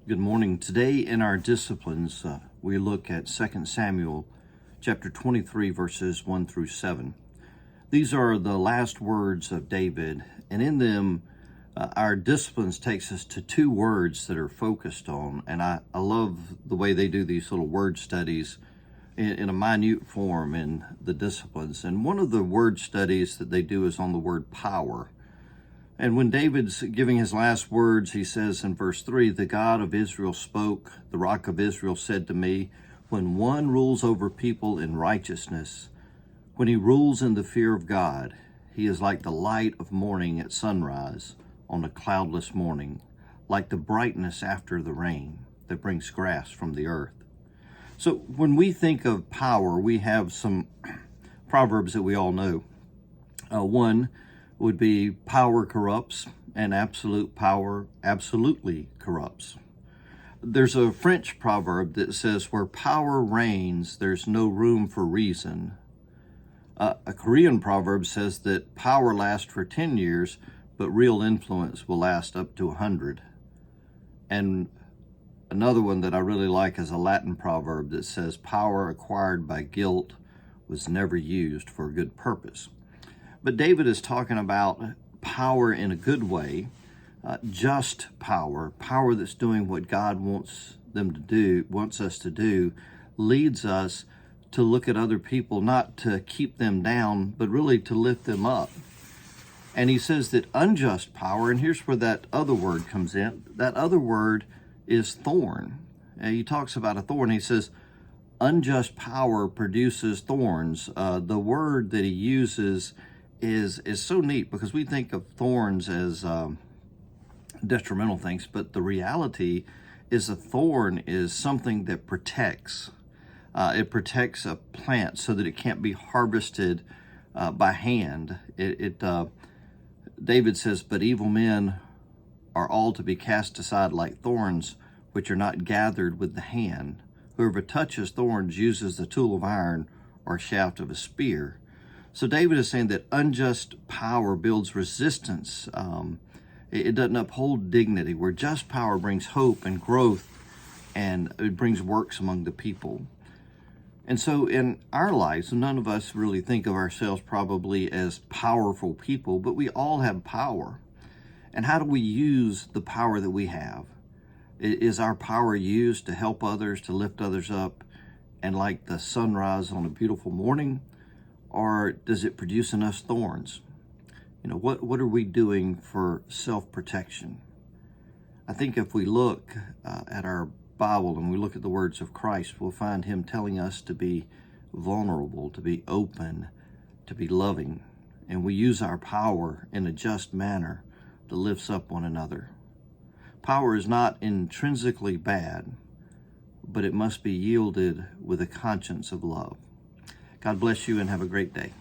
Good morning. Today in our disciplines, we look at 2 Samuel chapter 23, verses 1 through 7. These are the last words of David, and in them, our disciplines takes us to two words that are focused on, and I love the way they do these little word studies in a minute form in the disciplines. And one of the word studies that they do is on the word power. And when David's giving his last words, he says in verse 3, "The God of Israel spoke, the rock of Israel said to me, when one rules over people in righteousness, when he rules in the fear of God, he is like the light of morning at sunrise on a cloudless morning, like the brightness after the rain that brings grass from the earth." So when we think of power, we have some proverbs that we all know. One would be power corrupts, and absolute power absolutely corrupts. There's a French proverb that says, "Where power reigns, there's no room for reason." A Korean proverb says that power lasts for 10 years, but real influence will last up to 100. And another one that I really like is a Latin proverb that says, "Power acquired by guilt was never used for a good purpose." But David is talking about power in a good way, just power that's doing what God wants us to do, leads us to look at other people, not to keep them down, but really to lift them up. And he says that unjust power, and here's where that other word comes in, that other word is thorn. And he talks about a thorn. He says, unjust power produces thorns. The word that he uses is so neat, because we think of thorns as detrimental things, but the reality is a thorn is something that protects. It protects a plant so that it can't be harvested by hand. David says, "But evil men are all to be cast aside like thorns, which are not gathered with the hand. Whoever touches thorns uses the tool of iron or shaft of a spear." So David is saying that unjust power builds resistance. It doesn't uphold dignity, where just power brings hope and growth, and it brings works among the people. And so in our lives, none of us really think of ourselves probably as powerful people, but we all have power. And how do we use the power that we have? Is our power used to help others, to lift others up, and like the sunrise on a beautiful morning? Or does it produce in us thorns? What are we doing for self-protection? I think if we look at our Bible and we look at the words of Christ, we'll find him telling us to be vulnerable, to be open, to be loving. And we use our power in a just manner that lifts up one another. Power is not intrinsically bad, but it must be yielded with a conscience of love. God bless you and have a great day.